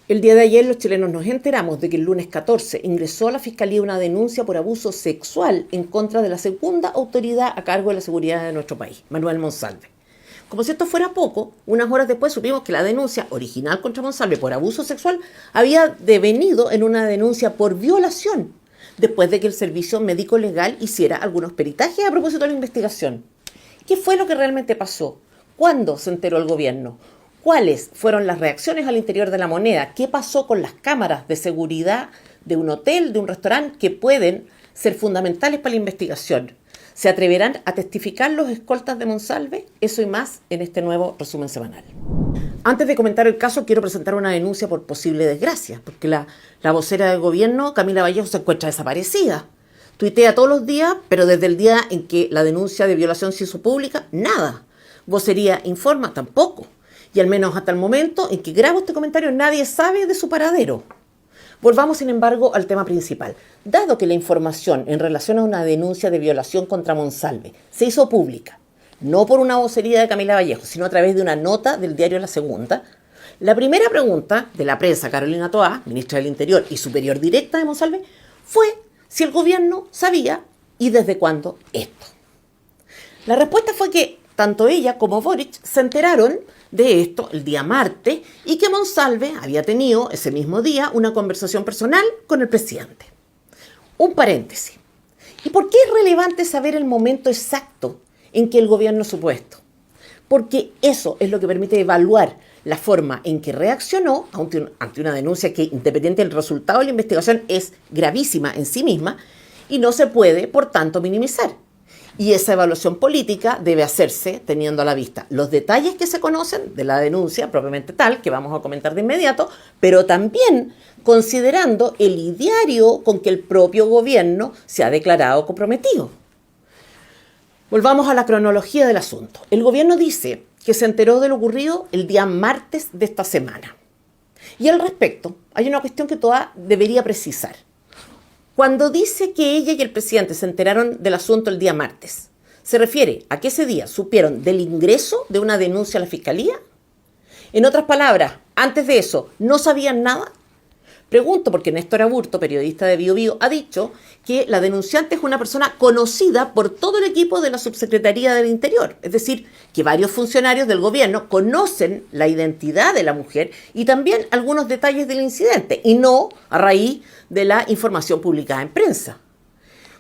El día de ayer los chilenos nos enteramos de que el lunes 14 ingresó a la Fiscalía una denuncia por abuso sexual en contra de la segunda autoridad a cargo de la seguridad de nuestro país, Manuel Monsalve. Como si esto fuera poco, unas horas después supimos que la denuncia original contra Monsalve por abuso sexual había devenido en una denuncia por violación, después de que el Servicio Médico Legal hiciera algunos peritajes a propósito de la investigación. ¿Qué fue lo que realmente pasó? ¿Cuándo se enteró el gobierno? ¿Cuáles fueron las reacciones al interior de La Moneda? ¿Qué pasó con las cámaras de seguridad de un hotel, de un restaurante, que pueden ser fundamentales para la investigación? ¿Se atreverán a testificar los escoltas de Monsalve? Eso y más en este nuevo resumen semanal. Antes de comentar el caso, quiero presentar una denuncia por posible desgracia, porque la vocera del gobierno, Camila Vallejo, se encuentra desaparecida. Tuitea todos los días, pero desde el día en que la denuncia de violación se hizo pública, nada. Vocería informa, tampoco. Y al menos hasta el momento en que grabo este comentario, nadie sabe de su paradero. Volvamos, sin embargo, al tema principal. Dado que la información en relación a una denuncia de violación contra Monsalve se hizo pública, no por una vocería de Camila Vallejo, sino a través de una nota del diario La Segunda, la primera pregunta de la prensa Carolina Toá, ministra del Interior y superior directa de Monsalve, fue si el gobierno sabía y desde cuándo esto. La respuesta fue que tanto ella como Boric se enteraron de esto el día martes y que Monsalve había tenido ese mismo día una conversación personal con el presidente. Un paréntesis. ¿Y por qué es relevante saber el momento exacto en que el gobierno supo esto? Porque eso es lo que permite evaluar la forma en que reaccionó ante una denuncia que, independiente del resultado de la investigación, es gravísima en sí misma y no se puede, por tanto, minimizar. Y esa evaluación política debe hacerse teniendo a la vista los detalles que se conocen de la denuncia propiamente tal, que vamos a comentar de inmediato, pero también considerando el ideario con que el propio gobierno se ha declarado comprometido. Volvamos a la cronología del asunto. El gobierno dice que se enteró de lo ocurrido el día martes de esta semana. Y al respecto, hay una cuestión que toda debería precisar. Cuando dice que ella y el presidente se enteraron del asunto el día martes, ¿se refiere a que ese día supieron del ingreso de una denuncia a la fiscalía? En otras palabras, antes de eso, ¿no sabían nada? Pregunto porque Néstor Aburto, periodista de Bío Bío, ha dicho que la denunciante es una persona conocida por todo el equipo de la Subsecretaría del Interior. Es decir, que varios funcionarios del gobierno conocen la identidad de la mujer y también algunos detalles del incidente, y no a raíz de la información publicada en prensa.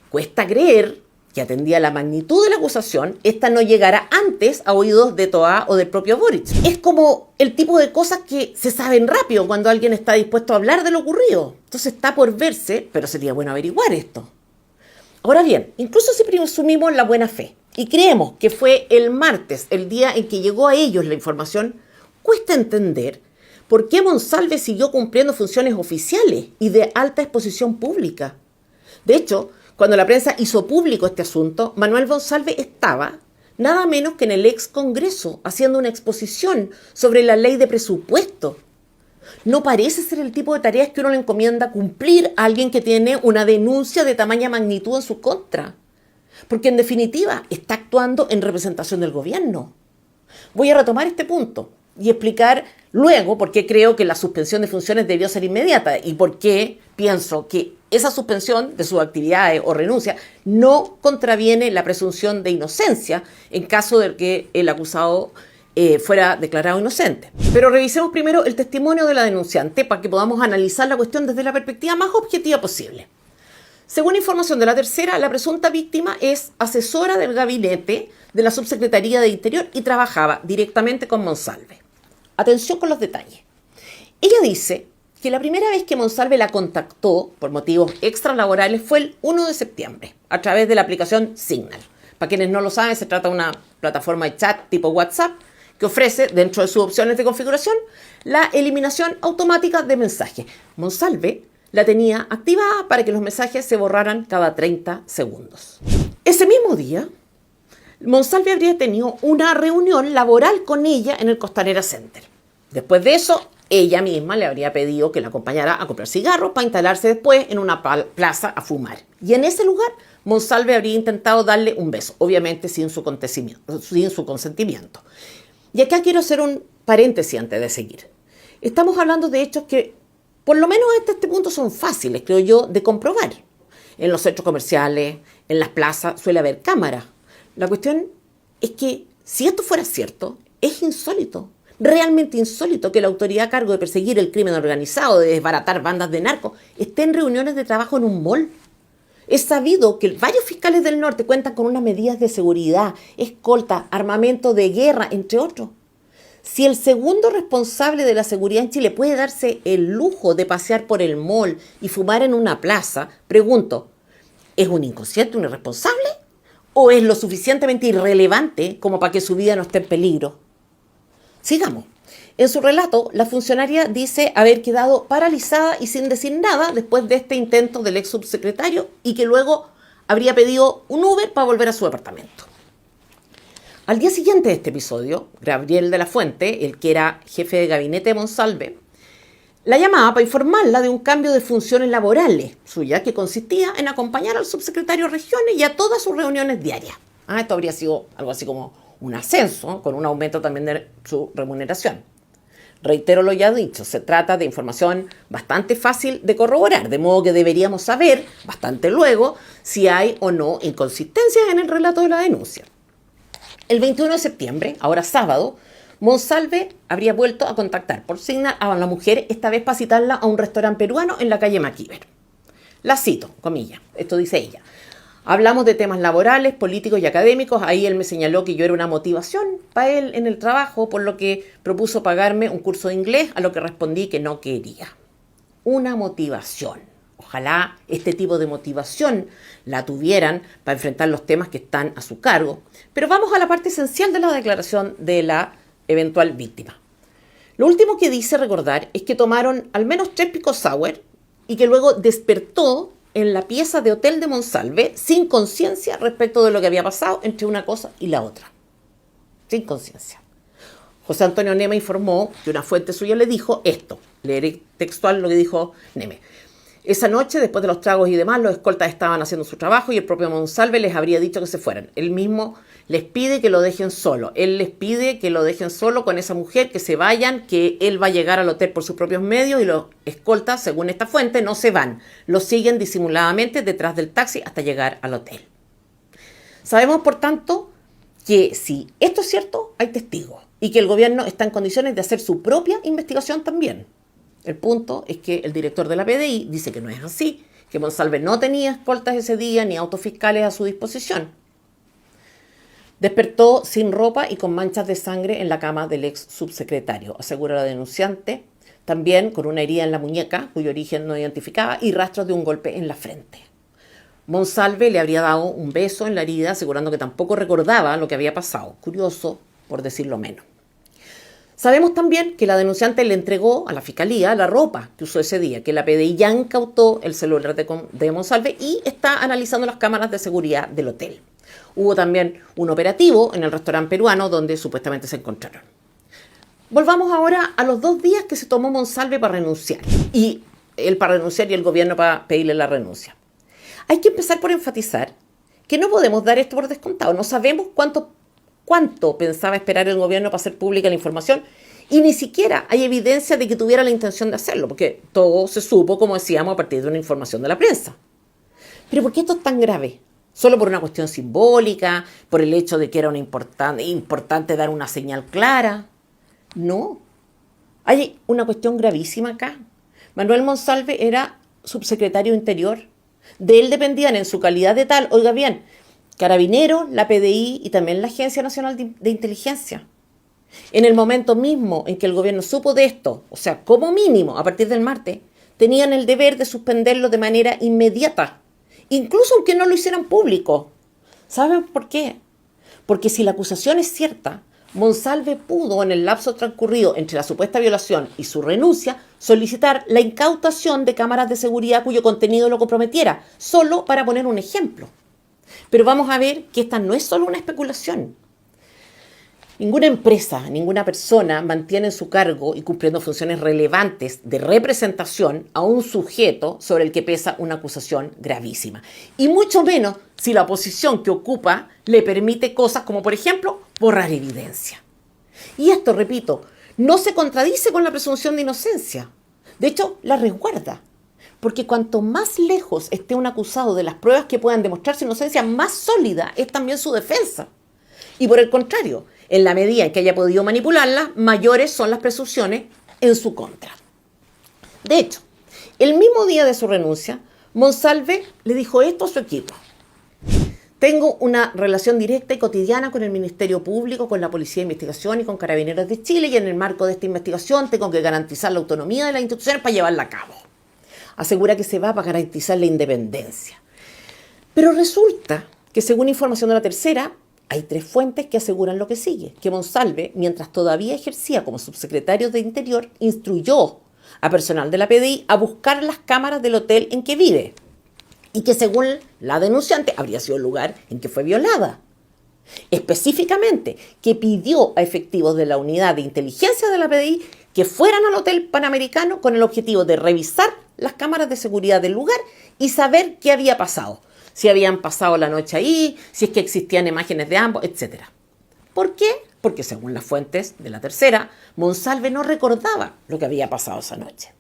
Cuesta creer que atendía la magnitud de la acusación, esta no llegará antes a oídos de Toá o del propio Boric. Es como el tipo de cosas que se saben rápido cuando alguien está dispuesto a hablar de lo ocurrido. Entonces está por verse, pero sería bueno averiguar esto. Ahora bien, incluso si presumimos la buena fe y creemos que fue el martes, el día en que llegó a ellos la información, cuesta entender por qué Monsalve siguió cumpliendo funciones oficiales y de alta exposición pública. De hecho, cuando la prensa hizo público este asunto, Manuel Monsalve estaba nada menos que en el ex Congreso haciendo una exposición sobre la ley de presupuesto. No parece ser el tipo de tareas que uno le encomienda cumplir a alguien que tiene una denuncia de tamaña magnitud en su contra. Porque en definitiva está actuando en representación del gobierno. Voy a retomar este punto y explicar luego por qué creo que la suspensión de funciones debió ser inmediata y por qué pienso que esa suspensión de sus actividades o renuncia no contraviene la presunción de inocencia en caso de que el acusado fuera declarado inocente. Pero revisemos primero el testimonio de la denunciante para que podamos analizar la cuestión desde la perspectiva más objetiva posible. Según información de La Tercera, la presunta víctima es asesora del gabinete de la Subsecretaría de Interior y trabajaba directamente con Monsalve. Atención con los detalles. Ella dice que la primera vez que Monsalve la contactó por motivos extralaborales fue el 1 de septiembre, a través de la aplicación Signal. Para quienes no lo saben, se trata de una plataforma de chat tipo WhatsApp que ofrece, dentro de sus opciones de configuración, la eliminación automática de mensajes. Monsalve la tenía activada para que los mensajes se borraran cada 30 segundos. Ese mismo día, Monsalve habría tenido una reunión laboral con ella en el Costanera Center. Después de eso, ella misma le habría pedido que la acompañara a comprar cigarros para instalarse después en una plaza a fumar. Y en ese lugar, Monsalve habría intentado darle un beso, obviamente sin su consentimiento. Y acá quiero hacer un paréntesis antes de seguir. Estamos hablando de hechos que, por lo menos hasta este punto, son fáciles, creo yo, de comprobar. En los centros comerciales, en las plazas, suele haber cámaras. La cuestión es que, si esto fuera cierto, es insólito, realmente insólito que la autoridad a cargo de perseguir el crimen organizado, de desbaratar bandas de narcos, esté en reuniones de trabajo en un mall. Es sabido que varios fiscales del norte cuentan con unas medidas de seguridad, escolta, armamento de guerra, entre otros. Si el segundo responsable de la seguridad en Chile puede darse el lujo de pasear por el mall y fumar en una plaza, pregunto, ¿es un inconsciente, un irresponsable? ¿O es lo suficientemente irrelevante como para que su vida no esté en peligro? Sigamos. En su relato, la funcionaria dice haber quedado paralizada y sin decir nada después de este intento del ex subsecretario y que luego habría pedido un Uber para volver a su departamento. Al día siguiente de este episodio, Gabriel de la Fuente, el que era jefe de gabinete de Monsalve, la llamaba para informarla de un cambio de funciones laborales suya que consistía en acompañar al subsecretario de Regiones y a todas sus reuniones diarias. Esto habría sido algo así como un ascenso, con un aumento también de su remuneración. Reitero lo ya dicho, se trata de información bastante fácil de corroborar, de modo que deberíamos saber, bastante luego, si hay o no inconsistencias en el relato de la denuncia. El 21 de septiembre, ahora sábado, Monsalve habría vuelto a contactar por Signal a la mujer, esta vez para citarla a un restaurante peruano en la calle Maquiver. La cito, comillas, esto dice ella. Hablamos de temas laborales, políticos y académicos. Ahí él me señaló que yo era una motivación para él en el trabajo, por lo que propuso pagarme un curso de inglés, a lo que respondí que no quería. Una motivación. Ojalá este tipo de motivación la tuvieran para enfrentar los temas que están a su cargo. Pero vamos a la parte esencial de la declaración de la eventual víctima. Lo último que dice recordar es que tomaron al menos 3 pisco sour y que luego despertó en la pieza de hotel de Monsalve sin conciencia respecto de lo que había pasado entre una cosa y la otra. Sin conciencia. José Antonio Neme informó que una fuente suya le dijo esto. Leeré textual lo que dijo Neme. Esa noche, después de los tragos y demás, los escoltas estaban haciendo su trabajo y el propio Monsalve les habría dicho que se fueran. Él mismo les pide que lo dejen solo. Él les pide que lo dejen solo con esa mujer, que se vayan, que él va a llegar al hotel por sus propios medios y los escoltas, según esta fuente, no se van. Los siguen disimuladamente detrás del taxi hasta llegar al hotel. Sabemos, por tanto, que si esto es cierto, hay testigos y que el gobierno está en condiciones de hacer su propia investigación también. El punto es que el director de la PDI dice que no es así, que Monsalve no tenía escoltas ese día ni autos fiscales a su disposición. Despertó sin ropa y con manchas de sangre en la cama del ex subsecretario, asegura la denunciante, también con una herida en la muñeca, cuyo origen no identificaba, y rastros de un golpe en la frente. Monsalve le habría dado un beso en la herida, asegurando que tampoco recordaba lo que había pasado. Curioso, por decirlo menos. Sabemos también que la denunciante le entregó a la fiscalía la ropa que usó ese día, que la PDI ya incautó el celular de Monsalve y está analizando las cámaras de seguridad del hotel. Hubo también un operativo en el restaurante peruano donde supuestamente se encontraron. Volvamos ahora a los 2 días que se tomó Monsalve para renunciar. Y él para renunciar y el gobierno para pedirle la renuncia. Hay que empezar por enfatizar que no podemos dar esto por descontado. No sabemos cuánto pensaba esperar el gobierno para hacer pública la información y ni siquiera hay evidencia de que tuviera la intención de hacerlo, porque todo se supo, como decíamos, a partir de una información de la prensa. Pero ¿por qué esto es tan grave? ¿Solo por una cuestión simbólica? ¿Por el hecho de que era importante dar una señal clara? No. Hay una cuestión gravísima acá. Manuel Monsalve era subsecretario de Interior. De él dependían en su calidad de tal, oiga bien, Carabineros, la PDI y también la Agencia Nacional de Inteligencia. En el momento mismo en que el gobierno supo de esto, o sea, como mínimo a partir del martes, tenían el deber de suspenderlo de manera inmediata, incluso aunque no lo hicieran público. ¿Saben por qué? Porque si la acusación es cierta, Monsalve pudo, en el lapso transcurrido entre la supuesta violación y su renuncia, solicitar la incautación de cámaras de seguridad cuyo contenido lo comprometiera, solo para poner un ejemplo. Pero vamos a ver que esta no es solo una especulación. Ninguna empresa, ninguna persona mantiene en su cargo y cumpliendo funciones relevantes de representación a un sujeto sobre el que pesa una acusación gravísima. Y mucho menos si la posición que ocupa le permite cosas como, por ejemplo, borrar evidencia. Y esto, repito, no se contradice con la presunción de inocencia. De hecho, la resguarda. Porque cuanto más lejos esté un acusado de las pruebas que puedan demostrar su inocencia, más sólida es también su defensa. Y por el contrario, en la medida en que haya podido manipularlas, mayores son las presunciones en su contra. De hecho, el mismo día de su renuncia, Monsalve le dijo esto a su equipo: tengo una relación directa y cotidiana con el Ministerio Público, con la Policía de Investigación y con Carabineros de Chile, y en el marco de esta investigación tengo que garantizar la autonomía de las instituciones para llevarla a cabo. Asegura que se va para garantizar la independencia. Pero resulta que, según información de La Tercera, hay 3 fuentes que aseguran lo que sigue: que Monsalve, mientras todavía ejercía como subsecretario de Interior, instruyó a personal de la PDI a buscar las cámaras del hotel en que vive, y que, según la denunciante, habría sido el lugar en que fue violada. Específicamente, que pidió a efectivos de la unidad de inteligencia de la PDI que fueran al Hotel Panamericano con el objetivo de revisar las cámaras de seguridad del lugar y saber qué había pasado. Si habían pasado la noche ahí, si es que existían imágenes de ambos, etc. ¿Por qué? Porque, según las fuentes de La Tercera, Monsalve no recordaba lo que había pasado esa noche.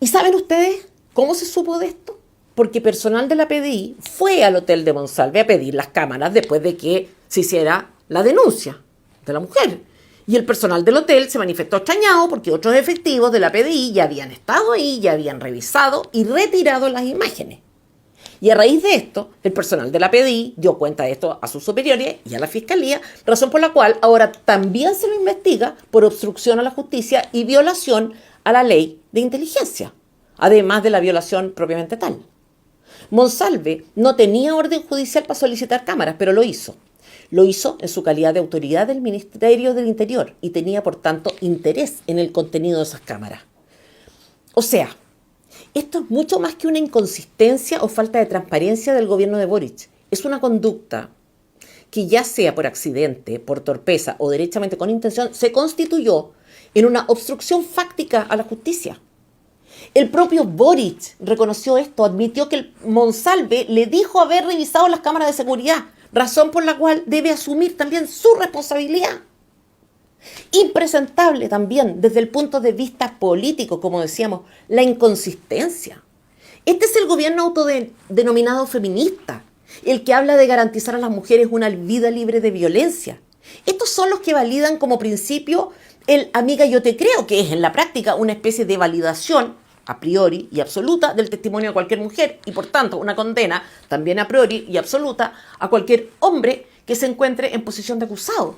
¿Y saben ustedes cómo se supo de esto? Porque personal de la PDI fue al hotel de Monsalve a pedir las cámaras después de que se hiciera la denuncia de la mujer. Y el personal del hotel se manifestó extrañado porque otros efectivos de la PDI ya habían estado ahí, ya habían revisado y retirado las imágenes. Y a raíz de esto, el personal de la PDI dio cuenta de esto a sus superiores y a la Fiscalía, razón por la cual ahora también se lo investiga por obstrucción a la justicia y violación a la ley de inteligencia, además de la violación propiamente tal. Monsalve no tenía orden judicial para solicitar cámaras, pero lo hizo. Lo hizo en su calidad de autoridad del Ministerio del Interior y tenía, por tanto, interés en el contenido de esas cámaras. O sea, esto es mucho más que una inconsistencia o falta de transparencia del gobierno de Boric. Es una conducta que, ya sea por accidente, por torpeza o derechamente con intención, se constituyó en una obstrucción fáctica a la justicia. El propio Boric reconoció esto, admitió que el Monsalve le dijo haber revisado las cámaras de seguridad, razón por la cual debe asumir también su responsabilidad. Impresentable también desde el punto de vista político, como decíamos, la inconsistencia. Este es el gobierno autodenominado feminista, el que habla de garantizar a las mujeres una vida libre de violencia. Estos son los que validan como principio el amiga yo te creo, que es en la práctica una especie de validación a priori y absoluta del testimonio de cualquier mujer y, por tanto, una condena también a priori y absoluta a cualquier hombre que se encuentre en posición de acusado.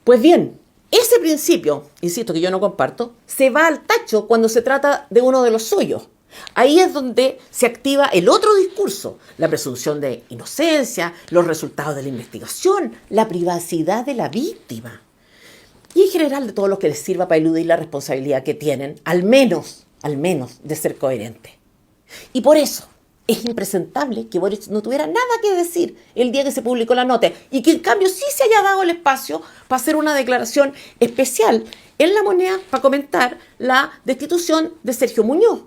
Pues bien, ese principio, insisto que yo no comparto, se va al tacho cuando se trata de uno de los suyos. Ahí es donde se activa el otro discurso, la presunción de inocencia, los resultados de la investigación, la privacidad de la víctima. Y en general de todos los que les sirva para eludir la responsabilidad que tienen, al menos, de ser coherentes. Y por eso es impresentable que Boric no tuviera nada que decir el día que se publicó la nota y que en cambio sí se haya dado el espacio para hacer una declaración especial en La Moneda para comentar la destitución de Sergio Muñoz.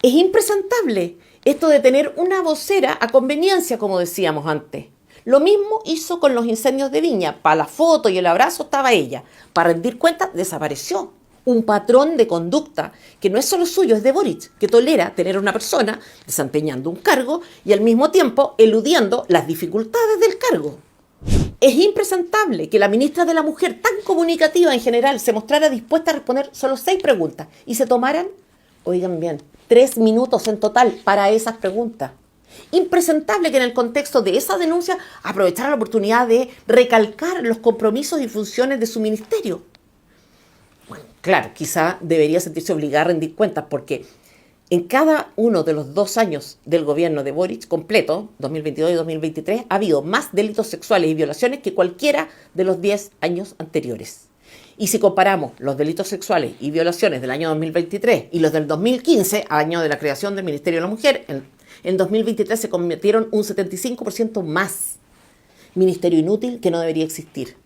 Es impresentable esto de tener una vocera a conveniencia, como decíamos antes. Lo mismo hizo con los incendios de Viña. Para la foto y el abrazo estaba ella. Para rendir cuentas, desapareció. Un patrón de conducta que no es solo suyo, es de Boric, que tolera tener a una persona desempeñando un cargo y al mismo tiempo eludiendo las dificultades del cargo. Es impresentable que la ministra de la Mujer, tan comunicativa en general, se mostrara dispuesta a responder solo 6 preguntas y se tomaran, oigan bien, 3 minutos en total para esas preguntas. Impresentable que en el contexto de esa denuncia aprovechara la oportunidad de recalcar los compromisos y funciones de su ministerio. Bueno, claro, quizá debería sentirse obligada a rendir cuentas porque en cada uno de los 2 años del gobierno de Boric completo, 2022 y 2023, ha habido más delitos sexuales y violaciones que cualquiera de los 10 años anteriores. Y si comparamos los delitos sexuales y violaciones del año 2023 y los del 2015, año de la creación del Ministerio de la Mujer, en 2023 se cometieron un 75% más. Ministerio inútil que no debería existir.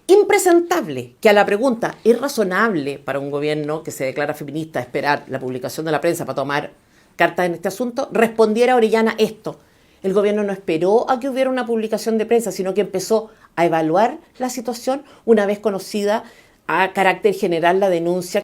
Impresentable que a la pregunta ¿es razonable para un gobierno que se declara feminista esperar la publicación de la prensa para tomar cartas en este asunto? Respondiera Orellana esto: el gobierno no esperó a que hubiera una publicación de prensa, sino que empezó a evaluar la situación una vez conocida a carácter general la denuncia